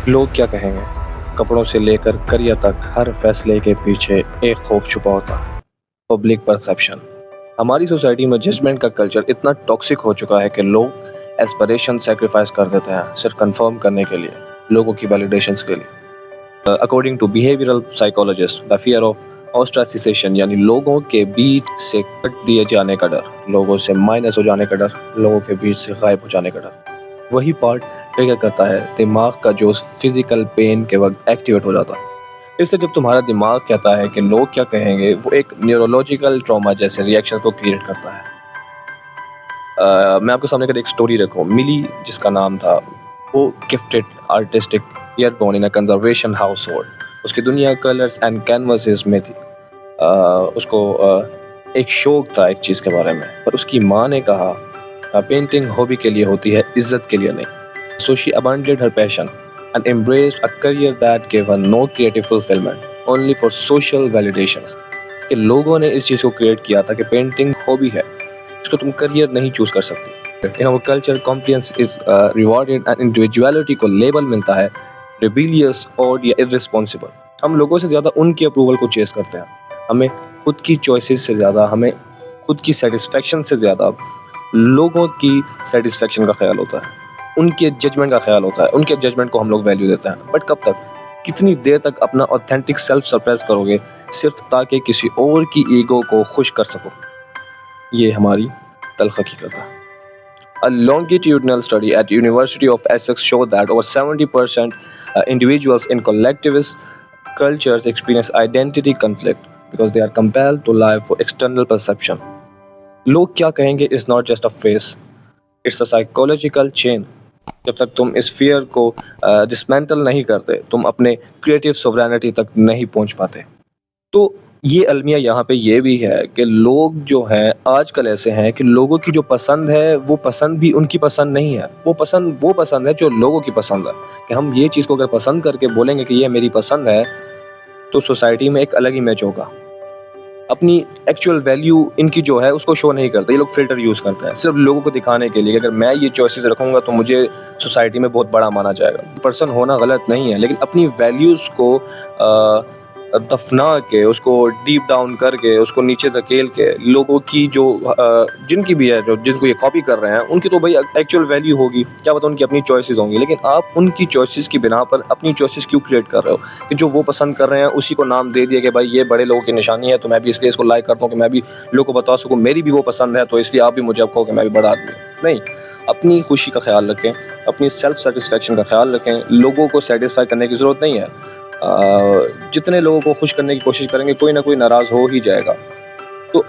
لوگ کیا کہیں گے؟ کپڑوں سے لے کر کریئر تک ہر فیصلے کے پیچھے ایک خوف چھپا ہوتا ہے، پبلک پرسیپشن۔ ہماری سوسائٹی میں ججمنٹ کا کلچر اتنا ٹاکسک ہو چکا ہے کہ لوگ ایسپریشن سیکریفائز کر دیتے ہیں صرف کنفرم کرنے کے لیے، لوگوں کی ویلیڈیشنز کے لیے۔ According to behavioural psychologist, the fear of ostracization, یعنی لوگوں کے بیچ سے کٹ دیے جانے کا ڈر، لوگوں سے مائنس ہو جانے کا ڈر، لوگوں کے بیچ سے غائب ہو جانے کا ڈر، وہی پارٹ ٹریگر کرتا ہے دماغ کا جو فزیکل پین کے وقت ایکٹیویٹ ہو جاتا ہے۔ اس سے جب تمہارا دماغ کہتا ہے کہ لوگ کیا کہیں گے، وہ ایک نیورولوجیکل ٹراما جیسے ریئیکشنز کو کریٹ کرتا ہے۔ میں آپ کے سامنے ایک سٹوری رکھوں۔ ملی جس کا نام تھا، وہ gifted artistic heir born in a conservation household. اس کی دنیا کلرز اینڈ کینوسز میں تھی۔ اس کو ایک شوق تھا ایک چیز کے بارے میں، پر اس کی ماں نے کہا پینٹنگ ہابی کے لیے ہوتی ہے، عزت کے لیے نہیں۔ So she abandoned her passion and embraced a career that gave her no creative fulfillment, only for social validations۔ کہ لوگوں نے اس چیز کو کریٹ کیا تھا کہ پینٹنگ ہابی ہے، اس کو تم کریئر نہیں چوز کر سکتی۔ In our culture, compliance is rewarded and individuality کو لیبل ملتا ہے rebellious اور یا irresponsible۔ ہم لوگوں سے زیادہ ان کی اپروول کو چیز کرتے ہیں۔ ہمیں خود کی چوائسز سے زیادہ، ہمیں خود کی سیٹسفیکشن سے زیادہ لوگوں کی سیٹسفیکشن کا خیال ہوتا ہے، ان کے ججمنٹ کا خیال ہوتا ہے، ان کے ججمنٹ کو ہم لوگ ویلیو دیتے ہیں۔ بٹ کب تک، کتنی دیر تک اپنا اوتھینٹک سیلف سرپریس کرو گے صرف تاکہ کسی اور کی ایگو کو خوش کر سکو؟ یہ ہماری تلخ حقیقت ہے۔ A longitudinal study at University of Essex showed that over 70% individuals in collectivist cultures experience identity conflict because they are compelled to lie for external perception۔ لوگ کیا کہیں گے is not just a phrase, it's a psychological chain۔ جب تک تم اس fair کو dismantle نہیں کرتے، تم اپنے کریٹیو سوورینٹی تک نہیں پہنچ پاتے۔ تو یہ المیہ یہاں پہ یہ بھی ہے کہ لوگ جو ہیں آج کل ایسے ہیں کہ لوگوں کی جو پسند ہے وہ پسند بھی ان کی پسند نہیں ہے، وہ پسند ہے جو لوگوں کی پسند ہے۔ کہ ہم یہ چیز کو اگر پسند کر کے بولیں گے کہ یہ میری پسند ہے، تو سوسائٹی میں ایک الگ امیج ہوگا۔ اپنی ایکچوئل ویلیو ان کی جو ہے اس کو شو نہیں کرتے، یہ لوگ فلٹر یوز کرتے ہیں صرف لوگوں کو دکھانے کے لیے کہ اگر میں یہ چوائسیز رکھوں گا تو مجھے سوسائٹی میں بہت بڑا مانا جائے گا۔ پرسن ہونا غلط نہیں ہے، لیکن اپنی ویلیوز کو دفنا کے، اس کو ڈیپ ڈاؤن کر کے، اس کو نیچے دھکیل کے، لوگوں کی جو جن کی بھی ہے، جن کو یہ کاپی کر رہے ہیں، ان کی تو بھائی ایکچوئل ویلیو ہوگی، کیا پتہ ان کی اپنی چوائسیز ہوں گی، لیکن آپ ان کی چوائسیز کی بنا پر اپنی چوائسیز کیوں کریٹ کر رہے ہو؟ کہ جو وہ پسند کر رہے ہیں اسی کو نام دے دیا کہ بھائی یہ بڑے لوگوں کی نشانی ہے، تو میں بھی اس لیے اس کو لائک کرتا ہوں کہ میں بھی لوگوں کو بتا سکوں میری بھی وہ پسند ہے، تو اس لیے آپ بھی مجھے اب کہو کہ میں بھی بڑا آدمی ہوں۔ نہیں، اپنی خوشی کا خیال رکھیں، اپنی سیلف سیٹسفیکشن کا خیال رکھیں۔ لوگوں کو سیٹسفائی کرنے کی ضرورت نہیں ہے۔ جتنے لوگوں کو خوش کرنے کی کوشش کریں گے، کوئی نہ کوئی ناراض ہو ہی جائے گا۔ تو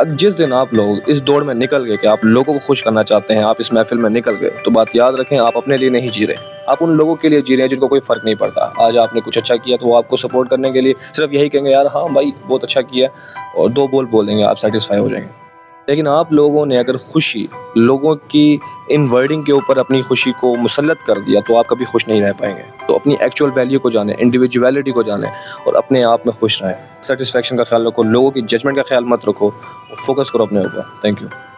جس دن آپ لوگ اس دوڑ میں نکل گئے کہ آپ لوگوں کو خوش کرنا چاہتے ہیں، آپ اس محفل میں نکل گئے، تو بات یاد رکھیں، آپ اپنے لیے نہیں جی رہے، آپ ان لوگوں کے لیے جی رہے ہیں جن کو کوئی فرق نہیں پڑتا۔ آج آپ نے کچھ اچھا کیا تو وہ آپ کو سپورٹ کرنے کے لیے صرف یہی کہیں گے یار ہاں بھائی بہت اچھا کیا، اور دو بول بول دیں گے، آپ سیٹسفائی ہو جائیں گے۔ لیکن آپ لوگوں نے اگر خوشی لوگوں کی ان ورڈنگ کے اوپر اپنی خوشی کو مسلط کر دیا تو آپ کبھی خوش نہیں رہ پائیں گے۔ تو اپنی ایکچوئل ویلیو کو جانیں، انڈیویجویلٹی کو جانیں، اور اپنے آپ میں خوش رہیں۔ سیٹسفیکشن کا خیال رکھو، لوگوں کی ججمنٹ کا خیال مت رکھو، فوکس کرو اپنے اوپر۔ Thank you.